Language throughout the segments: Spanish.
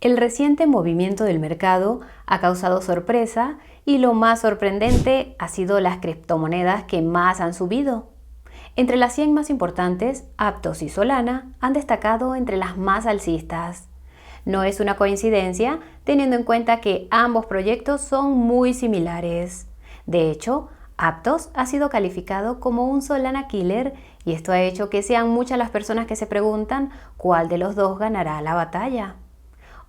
El reciente movimiento del mercado ha causado sorpresa y lo más sorprendente ha sido las criptomonedas que más han subido. Entre las 100 más importantes, Aptos y Solana han destacado entre las más alcistas. No es una coincidencia, teniendo en cuenta que ambos proyectos son muy similares. De hecho, Aptos ha sido calificado como un Solana killer y esto ha hecho que sean muchas las personas que se preguntan cuál de los dos ganará la batalla.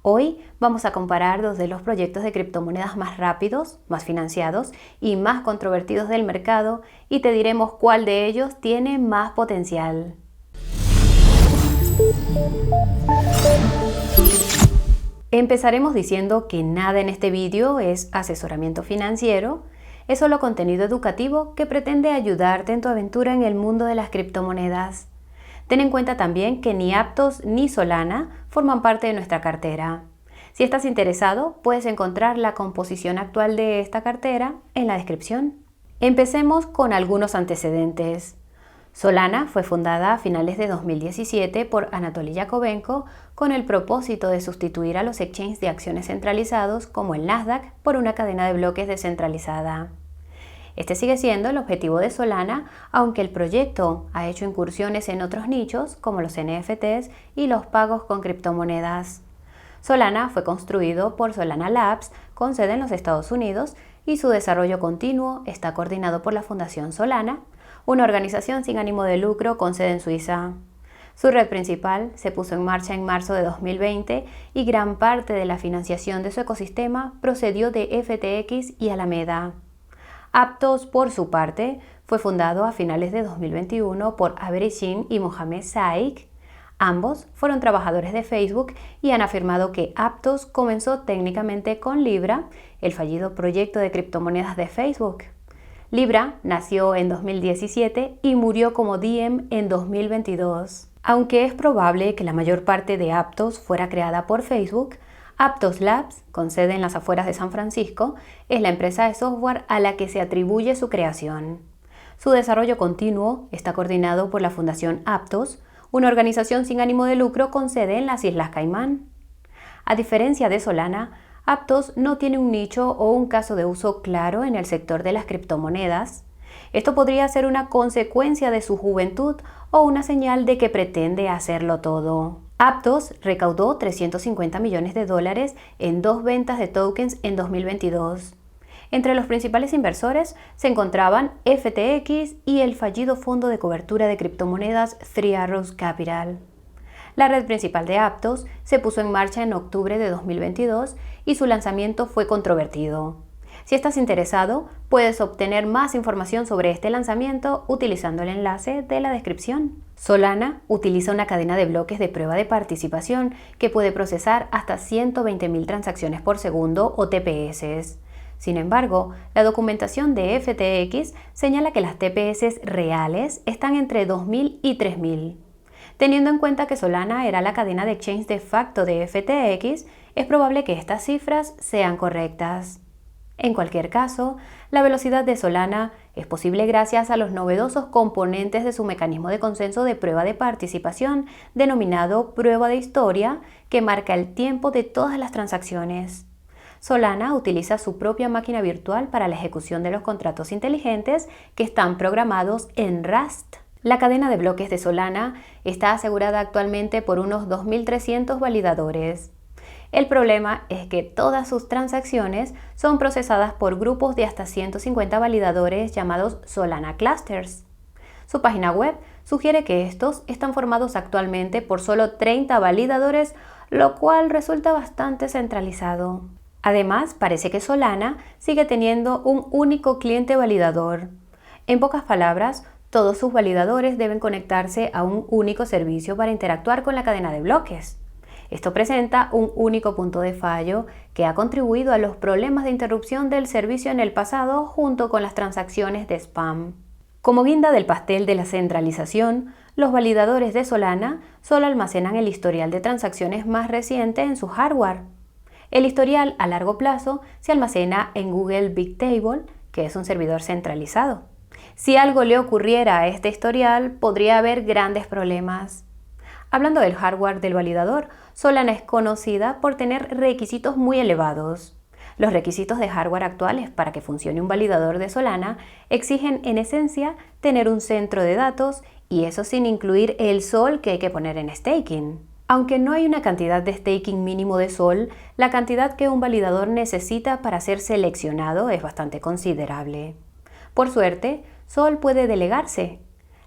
Hoy vamos a comparar dos de los proyectos de criptomonedas más rápidos, más financiados y más controvertidos del mercado y te diremos cuál de ellos tiene más potencial. Empezaremos diciendo que nada en este vídeo es asesoramiento financiero, es solo contenido educativo que pretende ayudarte en tu aventura en el mundo de las criptomonedas. Ten en cuenta también que ni Aptos ni Solana forman parte de nuestra cartera. Si estás interesado, puedes encontrar la composición actual de esta cartera en la descripción. Empecemos con algunos antecedentes. Solana fue fundada a finales de 2017 por Anatoly Yakovenko con el propósito de sustituir a los exchanges de acciones centralizados como el Nasdaq por una cadena de bloques descentralizada. Este sigue siendo el objetivo de Solana, aunque el proyecto ha hecho incursiones en otros nichos como los NFTs y los pagos con criptomonedas. Solana fue construido por Solana Labs, con sede en los Estados Unidos, y su desarrollo continuo está coordinado por la Fundación Solana, una organización sin ánimo de lucro con sede en Suiza. Su red principal se puso en marcha en marzo de 2020 y gran parte de la financiación de su ecosistema procedió de FTX y Alameda. Aptos, por su parte, fue fundado a finales de 2021 por Avery Shin y Mohamed Saik. Ambos fueron trabajadores de Facebook y han afirmado que Aptos comenzó técnicamente con Libra, el fallido proyecto de criptomonedas de Facebook. Libra nació en 2017 y murió como Diem en 2022. Aunque es probable que la mayor parte de Aptos fuera creada por Facebook, Aptos Labs, con sede en las afueras de San Francisco, es la empresa de software a la que se atribuye su creación. Su desarrollo continuo está coordinado por la Fundación Aptos, una organización sin ánimo de lucro con sede en las Islas Caimán. A diferencia de Solana, Aptos no tiene un nicho o un caso de uso claro en el sector de las criptomonedas. Esto podría ser una consecuencia de su juventud o una señal de que pretende hacerlo todo. Aptos recaudó $350 millones en 2 ventas de tokens en 2022. Entre los principales inversores se encontraban FTX y el fallido fondo de cobertura de criptomonedas Three Arrows Capital. La red principal de Aptos se puso en marcha en octubre de 2022 y su lanzamiento fue controvertido. Si estás interesado, puedes obtener más información sobre este lanzamiento utilizando el enlace de la descripción. Solana utiliza una cadena de bloques de prueba de participación que puede procesar hasta 120.000 transacciones por segundo o TPS. Sin embargo, la documentación de FTX señala que las TPS reales están entre 2.000 y 3.000. Teniendo en cuenta que Solana era la cadena de exchange de facto de FTX, es probable que estas cifras sean correctas. En cualquier caso, la velocidad de Solana es posible gracias a los novedosos componentes de su mecanismo de consenso de prueba de participación, denominado prueba de historia, que marca el tiempo de todas las transacciones. Solana utiliza su propia máquina virtual para la ejecución de los contratos inteligentes que están programados en Rust. La cadena de bloques de Solana está asegurada actualmente por unos 2.300 validadores. El problema es que todas sus transacciones son procesadas por grupos de hasta 150 validadores llamados Solana Clusters. Su página web sugiere que estos están formados actualmente por solo 30 validadores, lo cual resulta bastante centralizado. Además, parece que Solana sigue teniendo un único cliente validador. En pocas palabras, todos sus validadores deben conectarse a un único servicio para interactuar con la cadena de bloques. Esto presenta un único punto de fallo que ha contribuido a los problemas de interrupción del servicio en el pasado junto con las transacciones de spam. Como guinda del pastel de la centralización, los validadores de Solana solo almacenan el historial de transacciones más reciente en su hardware. El historial a largo plazo se almacena en Google Bigtable, que es un servidor centralizado. Si algo le ocurriera a este historial, podría haber grandes problemas. Hablando del hardware del validador, Solana es conocida por tener requisitos muy elevados. Los requisitos de hardware actuales para que funcione un validador de Solana exigen en esencia tener un centro de datos y eso sin incluir el SOL que hay que poner en staking. Aunque no hay una cantidad de staking mínimo de SOL, la cantidad que un validador necesita para ser seleccionado es bastante considerable. Por suerte, SOL puede delegarse.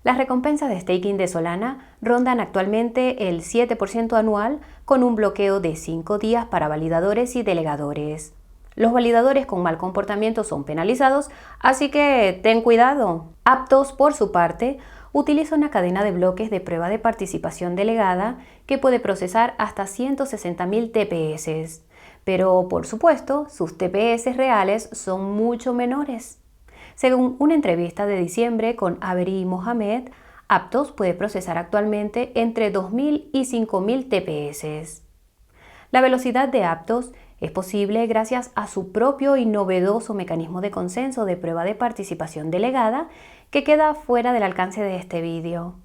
Las recompensas de staking de Solana rondan actualmente el 7% anual con un bloqueo de 5 días para validadores y delegadores. Los validadores con mal comportamiento son penalizados, así que ten cuidado. Aptos, por su parte, utiliza una cadena de bloques de prueba de participación delegada que puede procesar hasta 160.000 TPS. Pero, por supuesto, sus TPS reales son mucho menores. Según una entrevista de diciembre con Avery Mohamed, Aptos puede procesar actualmente entre 2.000 y 5.000 TPS. La velocidad de Aptos es posible gracias a su propio y novedoso mecanismo de consenso de prueba de participación delegada que queda fuera del alcance de este vídeo.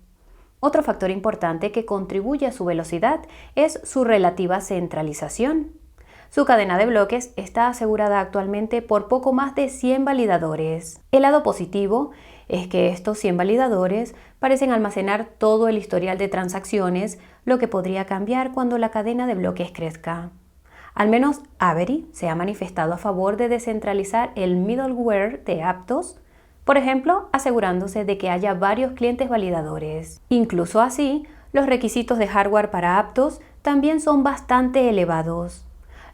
Otro factor importante que contribuye a su velocidad es su relativa centralización. Su cadena de bloques está asegurada actualmente por poco más de 100 validadores. El lado positivo es que estos 100 validadores parecen almacenar todo el historial de transacciones, lo que podría cambiar cuando la cadena de bloques crezca. Al menos Avery se ha manifestado a favor de descentralizar el middleware de Aptos, por ejemplo, asegurándose de que haya varios clientes validadores. Incluso así, los requisitos de hardware para Aptos también son bastante elevados.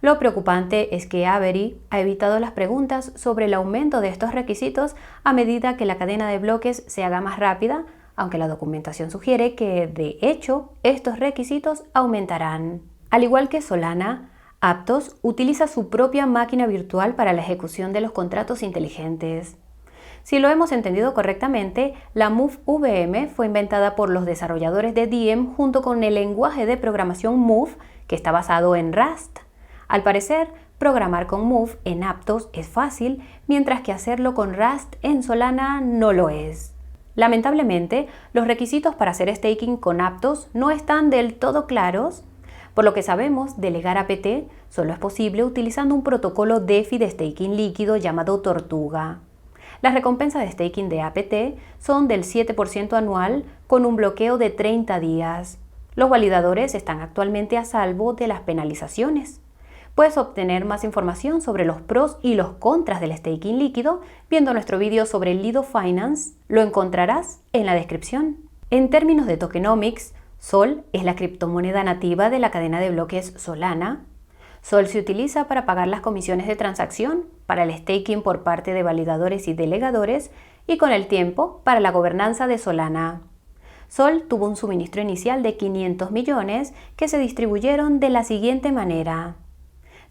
Lo preocupante es que Avery ha evitado las preguntas sobre el aumento de estos requisitos a medida que la cadena de bloques se haga más rápida, aunque la documentación sugiere que, de hecho, estos requisitos aumentarán. Al igual que Solana, Aptos utiliza su propia máquina virtual para la ejecución de los contratos inteligentes. Si lo hemos entendido correctamente, la MoveVM fue inventada por los desarrolladores de Diem junto con el lenguaje de programación Move, que está basado en Rust. Al parecer, programar con Move en Aptos es fácil, mientras que hacerlo con Rust en Solana no lo es. Lamentablemente, los requisitos para hacer staking con Aptos no están del todo claros. Por lo que sabemos, delegar APT solo es posible utilizando un protocolo DeFi de staking líquido llamado Tortuga. Las recompensas de staking de APT son del 7% anual con un bloqueo de 30 días. Los validadores están actualmente a salvo de las penalizaciones. Puedes obtener más información sobre los pros y los contras del staking líquido viendo nuestro vídeo sobre Lido Finance. Lo encontrarás en la descripción. En términos de tokenomics, SOL es la criptomoneda nativa de la cadena de bloques Solana. SOL se utiliza para pagar las comisiones de transacción, para el staking por parte de validadores y delegadores y con el tiempo para la gobernanza de Solana. SOL tuvo un suministro inicial de 500 millones que se distribuyeron de la siguiente manera: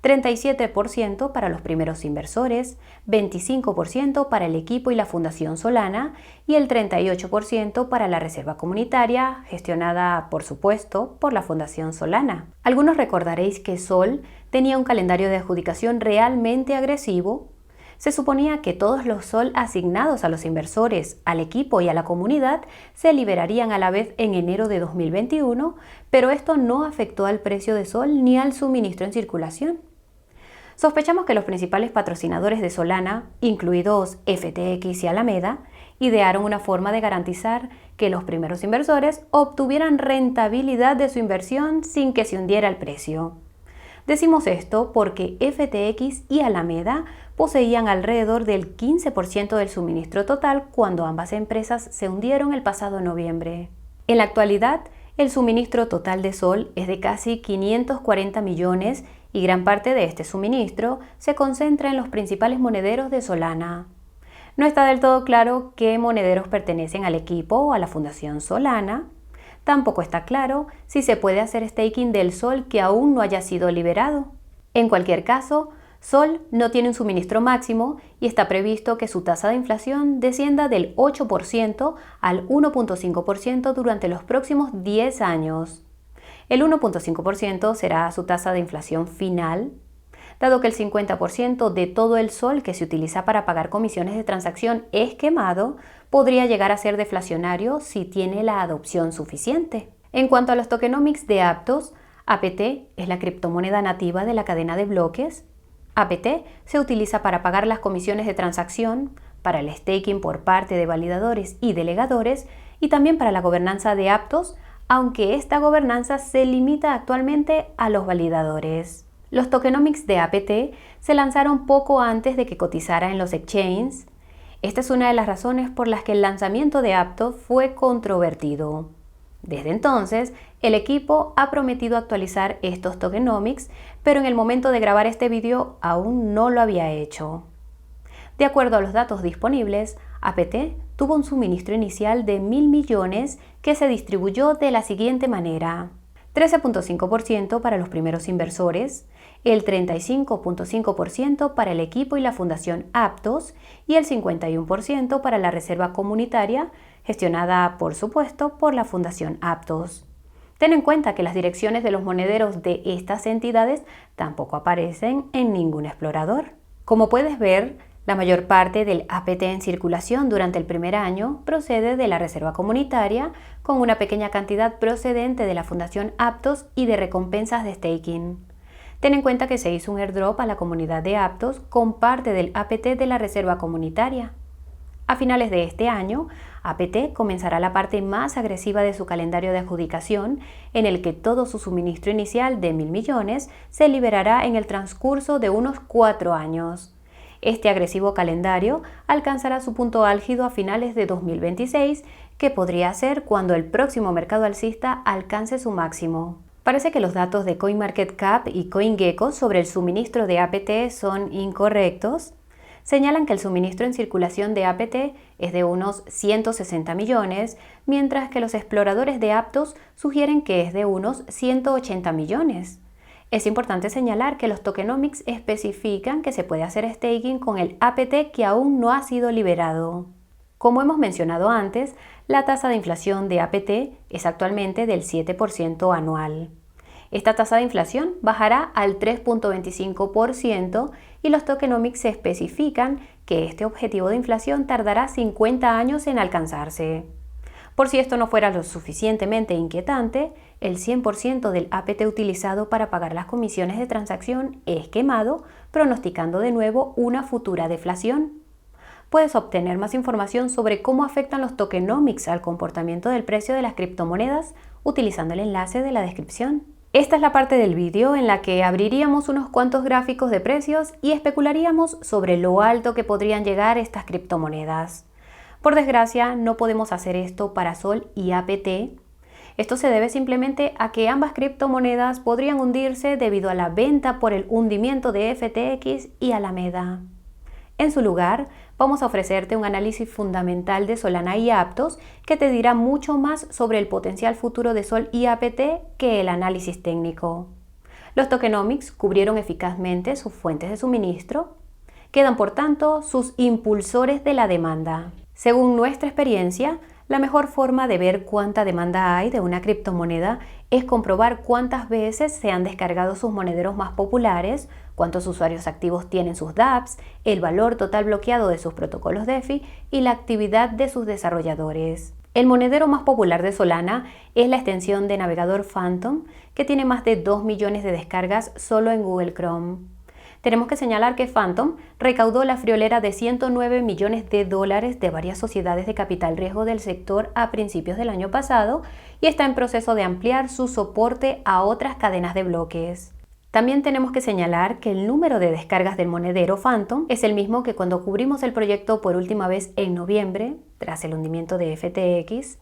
37% para los primeros inversores, 25% para el equipo y la Fundación Solana y el 38% para la reserva comunitaria, gestionada, por supuesto, por la Fundación Solana. Algunos recordaréis que SOL tenía un calendario de adjudicación realmente agresivo. Se suponía que todos los SOL asignados a los inversores, al equipo y a la comunidad se liberarían a la vez en enero de 2021, pero esto no afectó al precio de SOL ni al suministro en circulación. Sospechamos que los principales patrocinadores de Solana, incluidos FTX y Alameda, idearon una forma de garantizar que los primeros inversores obtuvieran rentabilidad de su inversión sin que se hundiera el precio. Decimos esto porque FTX y Alameda poseían alrededor del 15% del suministro total cuando ambas empresas se hundieron el pasado noviembre. En la actualidad, el suministro total de SOL es de casi 540 millones y gran parte de este suministro se concentra en los principales monederos de Solana. No está del todo claro qué monederos pertenecen al equipo o a la Fundación Solana. Tampoco está claro si se puede hacer staking del SOL que aún no haya sido liberado. En cualquier caso, SOL no tiene un suministro máximo y está previsto que su tasa de inflación descienda del 8% al 1.5% durante los próximos 10 años. El 1.5% será su tasa de inflación final, dado que el 50% de todo el SOL que se utiliza para pagar comisiones de transacción es quemado, podría llegar a ser deflacionario si tiene la adopción suficiente. En cuanto a los tokenomics de Aptos APT es la criptomoneda nativa de la cadena de bloques. APT se utiliza para pagar las comisiones de transacción, para el staking por parte de validadores y delegadores y también para la gobernanza de Aptos, aunque esta gobernanza se limita actualmente a los validadores. Los tokenomics de APT se lanzaron poco antes de que cotizara en los exchanges. Esta es una de las razones por las que el lanzamiento de Aptos fue controvertido. Desde entonces, el equipo ha prometido actualizar estos tokenomics, pero en el momento de grabar este video aún no lo había hecho. De acuerdo a los datos disponibles, APT tuvo un suministro inicial de 1.000 millones que se distribuyó de la siguiente manera: 13.5% para los primeros inversores, el 35.5% para el equipo y la fundación Aptos y el 51% para la reserva comunitaria, gestionada, por supuesto, por la fundación Aptos. Ten en cuenta que las direcciones de los monederos de estas entidades tampoco aparecen en ningún explorador. Como puedes ver, la mayor parte del APT en circulación durante el primer año procede de la reserva comunitaria, con una pequeña cantidad procedente de la fundación Aptos y de recompensas de staking. Ten en cuenta que se hizo un airdrop a la comunidad de Aptos con parte del APT de la reserva comunitaria. A finales de este año, APT comenzará la parte más agresiva de su calendario de adjudicación, en el que todo su suministro inicial de 1.000 millones se liberará en el transcurso de unos 4 años. Este agresivo calendario alcanzará su punto álgido a finales de 2026, que podría ser cuando el próximo mercado alcista alcance su máximo. Parece que los datos de CoinMarketCap y CoinGecko sobre el suministro de APT son incorrectos. Señalan que el suministro en circulación de APT es de unos 160 millones, mientras que los exploradores de Aptos sugieren que es de unos 180 millones. Es importante señalar que los tokenomics especifican que se puede hacer staking con el APT que aún no ha sido liberado. Como hemos mencionado antes, la tasa de inflación de APT es actualmente del 7% anual. Esta tasa de inflación bajará al 3.25% y los tokenomics especifican que este objetivo de inflación tardará 50 años en alcanzarse. Por si esto no fuera lo suficientemente inquietante, el 100% del APT utilizado para pagar las comisiones de transacción es quemado, pronosticando de nuevo una futura deflación. Puedes obtener más información sobre cómo afectan los tokenomics al comportamiento del precio de las criptomonedas utilizando el enlace de la descripción. Esta es la parte del vídeo en la que abriríamos unos cuantos gráficos de precios y especularíamos sobre lo alto que podrían llegar estas criptomonedas. Por desgracia, no podemos hacer esto para Sol y APT. Esto se debe simplemente a que ambas criptomonedas podrían hundirse debido a la venta por el hundimiento de FTX y Alameda. En su lugar, vamos a ofrecerte un análisis fundamental de Solana y Aptos que te dirá mucho más sobre el potencial futuro de Sol y APT que el análisis técnico. Los tokenomics cubrieron eficazmente sus fuentes de suministro. Quedan, por tanto, sus impulsores de la demanda. Según nuestra experiencia, la mejor forma de ver cuánta demanda hay de una criptomoneda es comprobar cuántas veces se han descargado sus monederos más populares, cuántos usuarios activos tienen sus dApps, el valor total bloqueado de sus protocolos DeFi y la actividad de sus desarrolladores. El monedero más popular de Solana es la extensión de navegador Phantom, que tiene más de 2 millones de descargas solo en Google Chrome. Tenemos que señalar que Phantom recaudó la friolera de $109 millones de varias sociedades de capital riesgo del sector a principios del año pasado y está en proceso de ampliar su soporte a otras cadenas de bloques. También tenemos que señalar que el número de descargas del monedero Phantom es el mismo que cuando cubrimos el proyecto por última vez en noviembre, tras el hundimiento de FTX.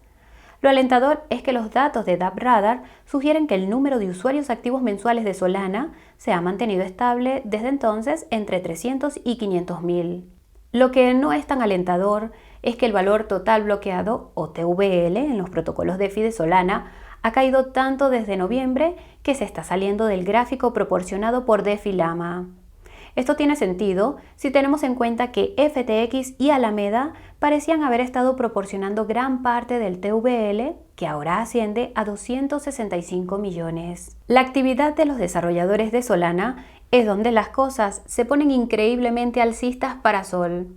Lo alentador es que los datos de DappRadar sugieren que el número de usuarios activos mensuales de Solana se ha mantenido estable desde entonces entre 300 y 500.000. Lo que no es tan alentador es que el valor total bloqueado, o TVL, en los protocolos DeFi de Solana ha caído tanto desde noviembre que se está saliendo del gráfico proporcionado por DeFi-Lama. Esto tiene sentido si tenemos en cuenta que FTX y Alameda parecían haber estado proporcionando gran parte del TVL, que ahora asciende a 265 millones. La actividad de los desarrolladores de Solana es donde las cosas se ponen increíblemente alcistas para Sol.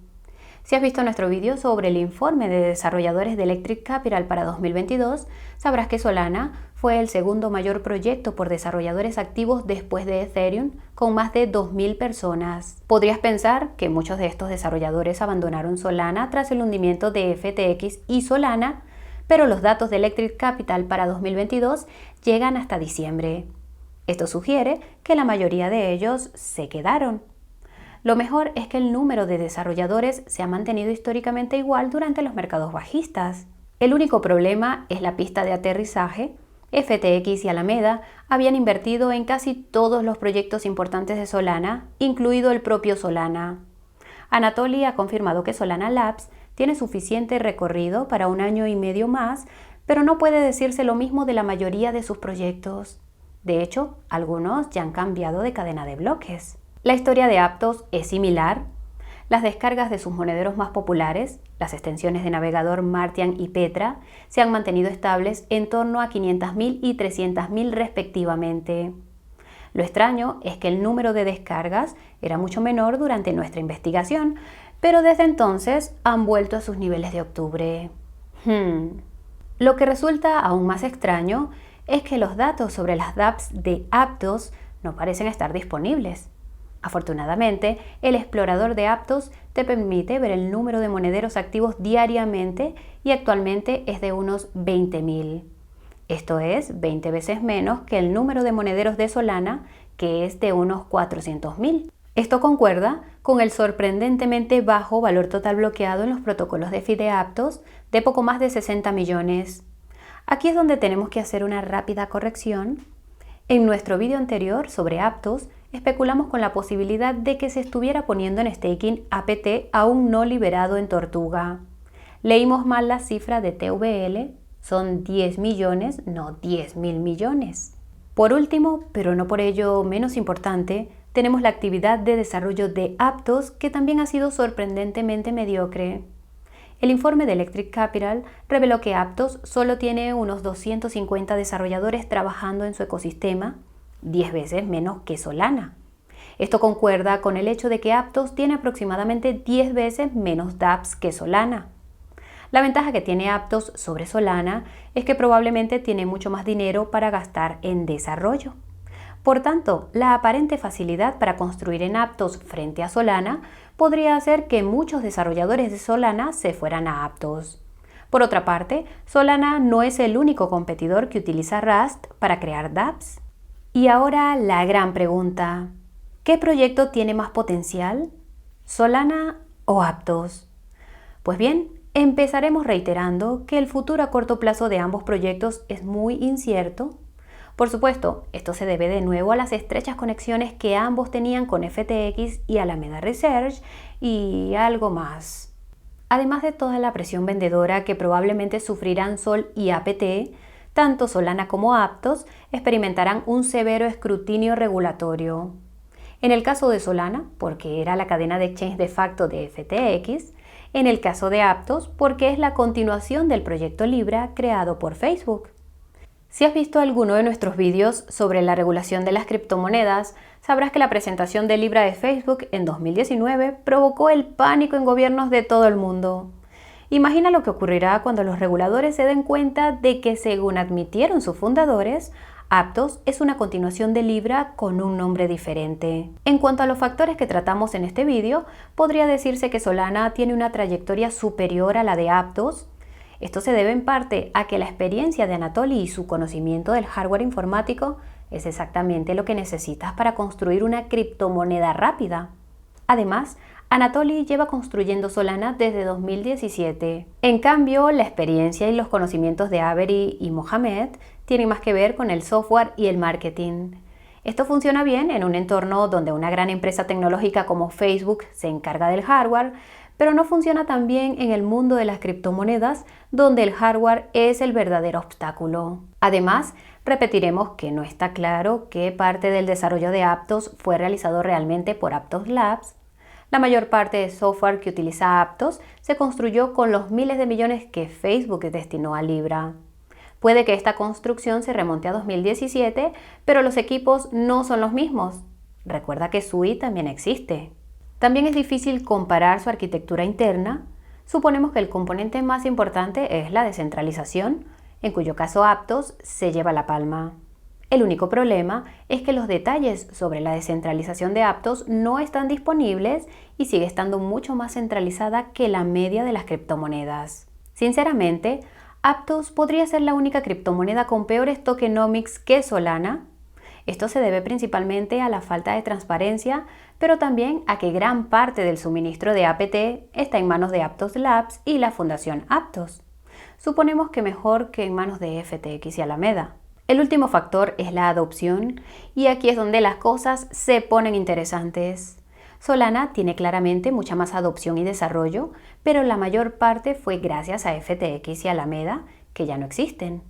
Si has visto nuestro vídeo sobre el informe de desarrolladores de Electric Capital para 2022, sabrás que Solana fue el segundo mayor proyecto por desarrolladores activos después de Ethereum, con más de 2.000 personas. Podrías pensar que muchos de estos desarrolladores abandonaron Solana tras el hundimiento de FTX y Solana, pero los datos de Electric Capital para 2022 llegan hasta diciembre. Esto sugiere que la mayoría de ellos se quedaron. Lo mejor es que el número de desarrolladores se ha mantenido históricamente igual durante los mercados bajistas. El único problema es la pista de aterrizaje. FTX y Alameda habían invertido en casi todos los proyectos importantes de Solana, incluido el propio Solana. Anatoly ha confirmado que Solana Labs tiene suficiente recorrido para 1 año y medio más, pero no puede decirse lo mismo de la mayoría de sus proyectos. De hecho, algunos ya han cambiado de cadena de bloques. La historia de Aptos es similar. Las descargas de sus monederos más populares, las extensiones de navegador Martian y Petra, se han mantenido estables en torno a 500.000 y 300.000 respectivamente. Lo extraño es que el número de descargas era mucho menor durante nuestra investigación, pero desde entonces han vuelto a sus niveles de octubre. Lo que resulta aún más extraño es que los datos sobre las dApps de Aptos no parecen estar disponibles. Afortunadamente, el explorador de Aptos te permite ver el número de monederos activos diariamente y actualmente es de unos 20.000. Esto es 20 veces menos que el número de monederos de Solana, que es de unos 400.000. Esto concuerda con el sorprendentemente bajo valor total bloqueado en los protocolos de de Aptos de poco más de 60 millones. Aquí es donde tenemos que hacer una rápida corrección. En nuestro vídeo anterior sobre Aptos, especulamos con la posibilidad de que se estuviera poniendo en staking APT aún no liberado en Tortuga. Leímos mal la cifra de TVL, son 10 millones, no 10.000 millones. Por último, pero no por ello menos importante, tenemos la actividad de desarrollo de Aptos, que también ha sido sorprendentemente mediocre. El informe de Electric Capital reveló que Aptos solo tiene unos 250 desarrolladores trabajando en su ecosistema, 10 veces menos que Solana. Esto concuerda con el hecho de que Aptos tiene aproximadamente 10 veces menos dApps que Solana. La ventaja que tiene Aptos sobre Solana es que probablemente tiene mucho más dinero para gastar en desarrollo. Por tanto, la aparente facilidad para construir en Aptos frente a Solana podría hacer que muchos desarrolladores de Solana se fueran a Aptos. Por otra parte, Solana no es el único competidor que utiliza Rust para crear dApps. Y ahora la gran pregunta: ¿qué proyecto tiene más potencial? ¿Solana o Aptos? Pues bien, empezaremos reiterando que el futuro a corto plazo de ambos proyectos es muy incierto. Por supuesto, esto se debe de nuevo a las estrechas conexiones que ambos tenían con FTX y Alameda Research y algo más. Además de toda la presión vendedora que probablemente sufrirán Sol y APT, tanto Solana como Aptos experimentarán un severo escrutinio regulatorio. En el caso de Solana, porque era la cadena de exchange de facto de FTX, en el caso de Aptos, porque es la continuación del proyecto Libra creado por Facebook. Si has visto alguno de nuestros vídeos sobre la regulación de las criptomonedas, sabrás que la presentación de Libra de Facebook en 2019 provocó el pánico en gobiernos de todo el mundo. Imagina lo que ocurrirá cuando los reguladores se den cuenta de que, según admitieron sus fundadores, Aptos es una continuación de Libra con un nombre diferente. En cuanto a los factores que tratamos en este vídeo, podría decirse que Solana tiene una trayectoria superior a la de Aptos. Esto se debe en parte a que la experiencia de Anatoly y su conocimiento del hardware informático es exactamente lo que necesitas para construir una criptomoneda rápida. Además, Anatoly lleva construyendo Solana desde 2017. En cambio, la experiencia y los conocimientos de Avery y Mohamed tienen más que ver con el software y el marketing. Esto funciona bien en un entorno donde una gran empresa tecnológica como Facebook se encarga del hardware, pero no funciona tan bien en el mundo de las criptomonedas, donde el hardware es el verdadero obstáculo. Además, repetiremos que no está claro qué parte del desarrollo de Aptos fue realizado realmente por Aptos Labs. La mayor parte del software que utiliza Aptos se construyó con los miles de millones que Facebook destinó a Libra. Puede que esta construcción se remonte a 2017, pero los equipos no son los mismos. Recuerda que Sui también existe. También es difícil comparar su arquitectura interna. Suponemos que el componente más importante es la descentralización. en cuyo caso Aptos se lleva la palma. El único problema es que los detalles sobre la descentralización de Aptos no están disponibles y sigue estando mucho más centralizada que la media de las criptomonedas. Sinceramente, Aptos podría ser la única criptomoneda con peores tokenomics que Solana. Esto se debe principalmente a la falta de transparencia, pero también a que gran parte del suministro de APT está en manos de Aptos Labs y la Fundación Aptos. Suponemos que mejor que en manos de FTX y Alameda. El último factor es la adopción, y aquí es donde las cosas se ponen interesantes. Solana tiene claramente mucha más adopción y desarrollo, pero la mayor parte fue gracias a FTX y Alameda, que ya no existen.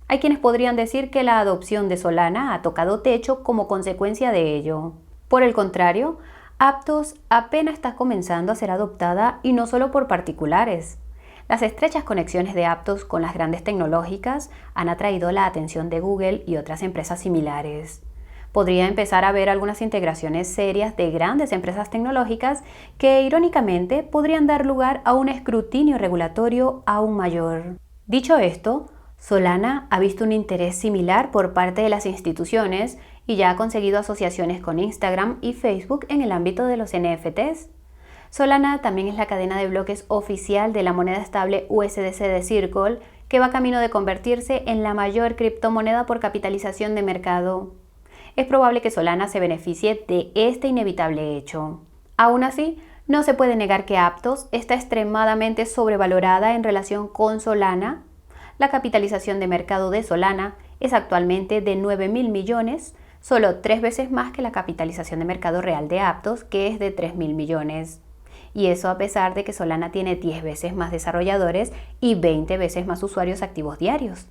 Hay quienes podrían decir que la adopción de Solana ha tocado techo como consecuencia de ello. Por el contrario, Aptos apenas está comenzando a ser adoptada, y no solo por particulares. Las estrechas conexiones de Aptos con las grandes tecnológicas han atraído la atención de Google y otras empresas similares. Podría empezar a ver algunas integraciones serias de grandes empresas tecnológicas que, irónicamente, podrían dar lugar a un escrutinio regulatorio aún mayor. Dicho esto, Solana ha visto un interés similar por parte de las instituciones y ya ha conseguido asociaciones con Instagram y Facebook en el ámbito de los NFTs. Solana también es la cadena de bloques oficial de la moneda estable USDC de Circle, que va camino de convertirse en la mayor criptomoneda por capitalización de mercado. Es probable que Solana se beneficie de este inevitable hecho. Aún así, no se puede negar que Aptos está extremadamente sobrevalorada en relación con Solana. La capitalización de mercado de Solana es actualmente de 9.000 millones, solo 3 veces más que la capitalización de mercado real de Aptos, que es de 3.000 millones. Y eso a pesar de que Solana tiene 10 veces más desarrolladores y 20 veces más usuarios activos diarios.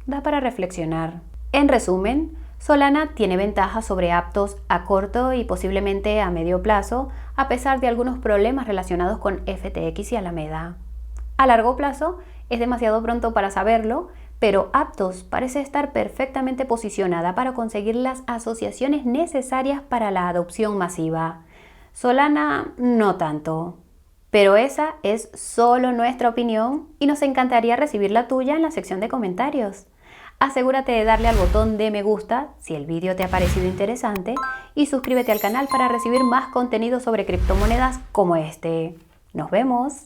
Da para reflexionar. En resumen, Solana tiene ventajas sobre Aptos a corto y posiblemente a medio plazo, a pesar de algunos problemas relacionados con FTX y Alameda. A largo plazo, es demasiado pronto para saberlo, pero Aptos parece estar perfectamente posicionada para conseguir las asociaciones necesarias para la adopción masiva. Solana no tanto. Pero esa es solo nuestra opinión y nos encantaría recibir la tuya en la sección de comentarios. Asegúrate de darle al botón de me gusta si el vídeo te ha parecido interesante y suscríbete al canal para recibir más contenido sobre criptomonedas como este. ¡Nos vemos!